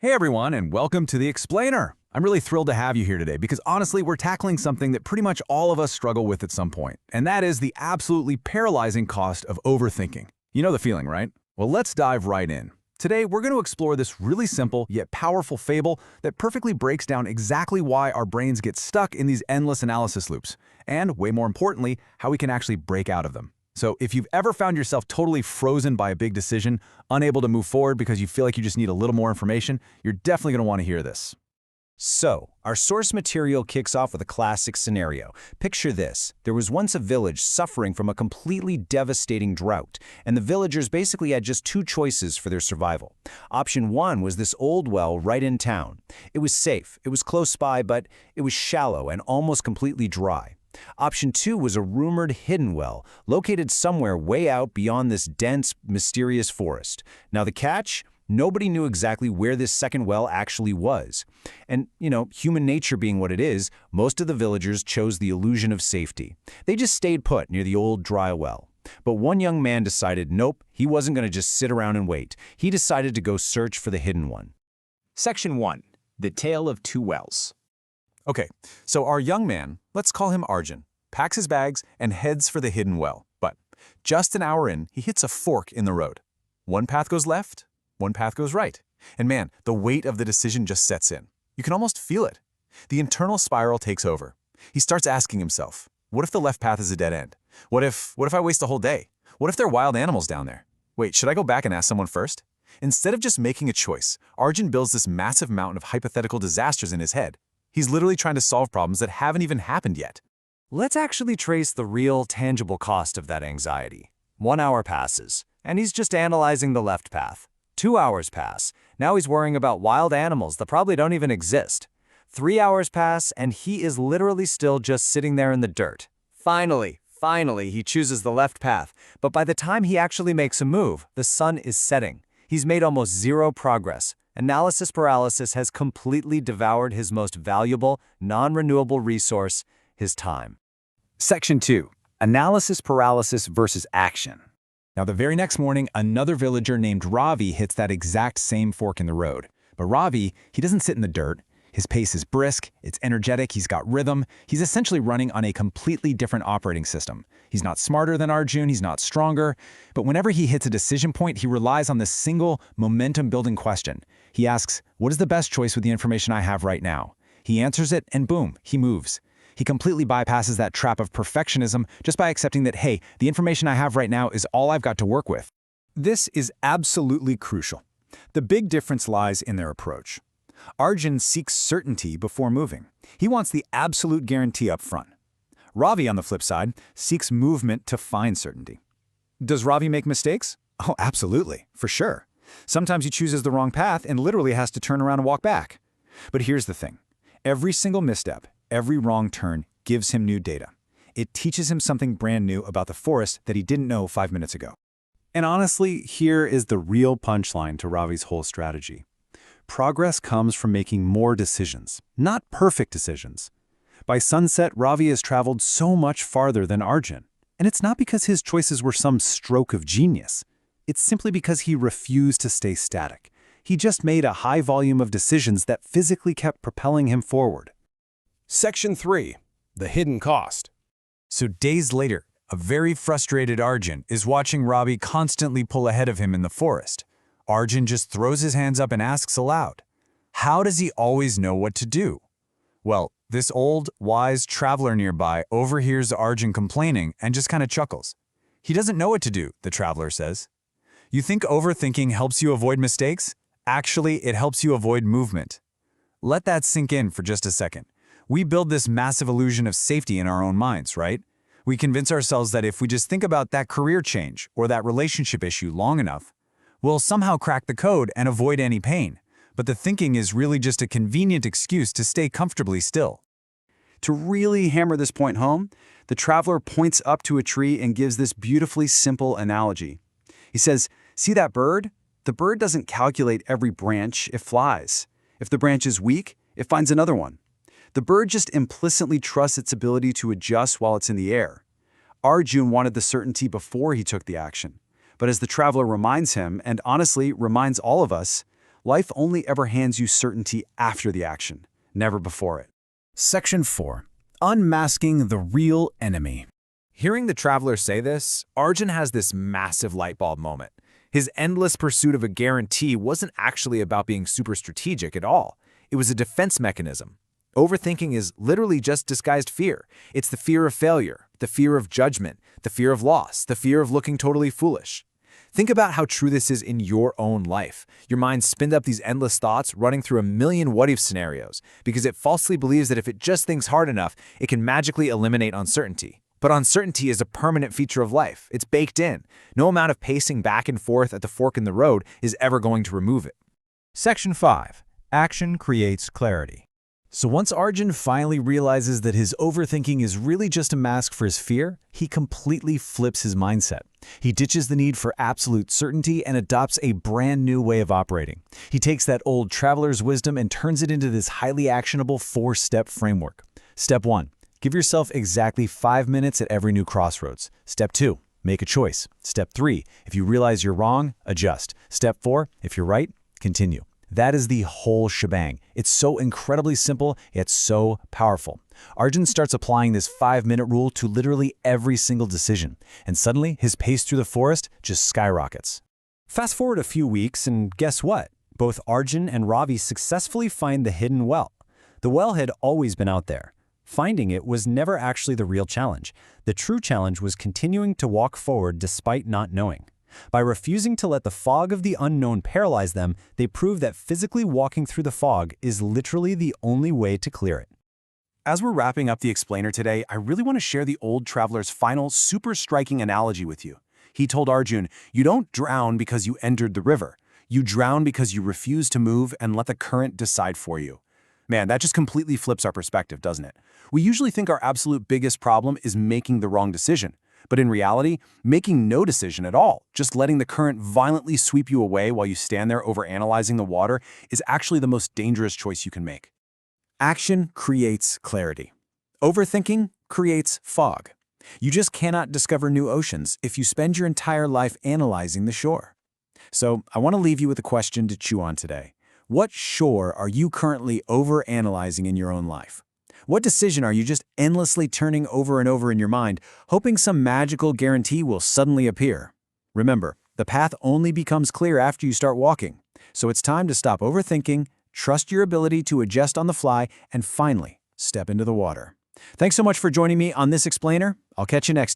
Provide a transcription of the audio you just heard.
Hey everyone, and welcome to The Explainer. I'm really thrilled to have you here today because honestly, we're tackling something that pretty much all of us struggle with at some point, and that is the absolutely paralyzing cost of overthinking. You know the feeling, right? Well, let's dive right in. Today, we're going to explore this really simple yet powerful fable that perfectly breaks down exactly why our brains get stuck in these endless analysis loops, and way more importantly, how we can actually break out of them. So if you've ever found yourself totally frozen by a big decision, unable to move forward because you feel like you just need a little more information, you're definitely going to want to hear this. So, our source material kicks off with a classic scenario. Picture this. There was once a village suffering from a completely devastating drought, and the villagers basically had just two choices for their survival. Option one was this old well right in town. It was safe, it was close by, but it was shallow and almost completely dry. Option two was a rumored hidden well, located somewhere way out beyond this dense, mysterious forest. Now the catch? Nobody knew exactly where this second well actually was. And, human nature being what it is, most of the villagers chose the illusion of safety. They just stayed put near the old dry well. But one young man decided nope, he wasn't going to just sit around and wait. He decided to go search for the hidden one. Section 1. The Tale of Two Wells. Okay, so our young man, let's call him Arjun, packs his bags and heads for the hidden well. But just an hour in, he hits a fork in the road. One path goes left, one path goes right. And man, the weight of the decision just sets in. You can almost feel it. The internal spiral takes over. He starts asking himself, what if the left path is a dead end? What if I waste a whole day? What if there are wild animals down there? Wait, should I go back and ask someone first? Instead of just making a choice, Arjun builds this massive mountain of hypothetical disasters in his head. He's literally trying to solve problems that haven't even happened yet. Let's actually trace the real, tangible cost of that anxiety. 1 hour passes, and he's just analyzing the left path. 2 hours pass. Now he's worrying about wild animals that probably don't even exist. 3 hours pass, and he is literally still just sitting there in the dirt. Finally, he chooses the left path. But by the time he actually makes a move, the sun is setting. He's made almost zero progress. Analysis paralysis has completely devoured his most valuable, non-renewable resource, his time. Section 2. Analysis paralysis versus action. Now, the very next morning, another villager named Ravi hits that exact same fork in the road. But Ravi, he doesn't sit in the dirt. His pace is brisk, it's energetic, he's got rhythm. He's essentially running on a completely different operating system. He's not smarter than Arjun, he's not stronger. But whenever he hits a decision point, he relies on this single momentum-building question. He asks, what is the best choice with the information I have right now? He answers it, and boom, he moves. He completely bypasses that trap of perfectionism just by accepting that, hey, the information I have right now is all I've got to work with. This is absolutely crucial. The big difference lies in their approach. Arjun seeks certainty before moving. He wants the absolute guarantee up front. Ravi, on the flip side, seeks movement to find certainty. Does Ravi make mistakes? Oh, absolutely, for sure. Sometimes he chooses the wrong path and literally has to turn around and walk back. But here's the thing. Every single misstep, every wrong turn gives him new data. It teaches him something brand new about the forest that he didn't know 5 minutes ago. And honestly, here is the real punchline to Ravi's whole strategy. Progress comes from making more decisions, not perfect decisions. By sunset, Ravi has traveled so much farther than Arjun. And it's not because his choices were some stroke of genius. It's simply because he refused to stay static. He just made a high volume of decisions that physically kept propelling him forward. Section 3. The Hidden Cost. So days later, a very frustrated Arjun is watching Ravi constantly pull ahead of him in the forest. Arjun just throws his hands up and asks aloud, how does he always know what to do? Well, this old, wise traveler nearby overhears Arjun complaining and just kind of chuckles. He doesn't know what to do, the traveler says. You think overthinking helps you avoid mistakes? Actually, it helps you avoid movement. Let that sink in for just a second. We build this massive illusion of safety in our own minds, right? We convince ourselves that if we just think about that career change or that relationship issue long enough, we'll somehow crack the code and avoid any pain. But the thinking is really just a convenient excuse to stay comfortably still. To really hammer this point home, the traveler points up to a tree and gives this beautifully simple analogy. He says, see that bird? The bird doesn't calculate every branch it flies. If the branch is weak, it finds another one. The bird just implicitly trusts its ability to adjust while it's in the air. Arjun wanted the certainty before he took the action. But as the traveler reminds him, and honestly reminds all of us, Life only ever hands you certainty after the action, never before it. Section 4. Unmasking the real enemy. Hearing the traveler say this, Arjun has this massive light bulb moment. His endless pursuit of a guarantee wasn't actually about being super strategic at all. It was a defense mechanism. Overthinking is literally just disguised fear. It's the fear of failure, the fear of judgment, the fear of loss, the fear of looking totally foolish. Think about how true this is in your own life. Your mind spins up these endless thoughts running through a million what-if scenarios because it falsely believes that if it just thinks hard enough, it can magically eliminate uncertainty. But uncertainty is a permanent feature of life. It's baked in. No amount of pacing back and forth at the fork in the road is ever going to remove it. Section 5. Action creates clarity. So once Arjun finally realizes that his overthinking is really just a mask for his fear, he completely flips his mindset. He ditches the need for absolute certainty and adopts a brand new way of operating. He takes that old traveler's wisdom and turns it into this highly actionable 4-step framework. Step 1. Give yourself exactly 5 minutes at every new crossroads. Step 2. Make a choice. Step 3. If you realize you're wrong, adjust. Step 4. If you're right, continue. That is the whole shebang. It's so incredibly simple, yet so powerful. Arjun starts applying this 5-minute rule to literally every single decision, and suddenly his pace through the forest just skyrockets. Fast forward a few weeks, and guess what? Both Arjun and Ravi successfully find the hidden well. The well had always been out there. Finding it was never actually the real challenge. The true challenge was continuing to walk forward despite not knowing. By refusing to let the fog of the unknown paralyze them, they prove that physically walking through the fog is literally the only way to clear it. As we're wrapping up the explainer today, I really want to share the old traveler's final, super striking analogy with you. He told Arjun, "You don't drown because you entered the river. You drown because you refuse to move and let the current decide for you." Man, that just completely flips our perspective, doesn't it? We usually think our absolute biggest problem is making the wrong decision. But in reality, making no decision at all, just letting the current violently sweep you away while you stand there overanalyzing the water, is actually the most dangerous choice you can make. Action creates clarity. Overthinking creates fog. You just cannot discover new oceans if you spend your entire life analyzing the shore. So I want to leave you with a question to chew on today. What shore are you currently overanalyzing in your own life? What decision are you just endlessly turning over and over in your mind, hoping some magical guarantee will suddenly appear? Remember, the path only becomes clear after you start walking. So it's time to stop overthinking, trust your ability to adjust on the fly, and finally, step into the water. Thanks so much for joining me on this explainer. I'll catch you next time.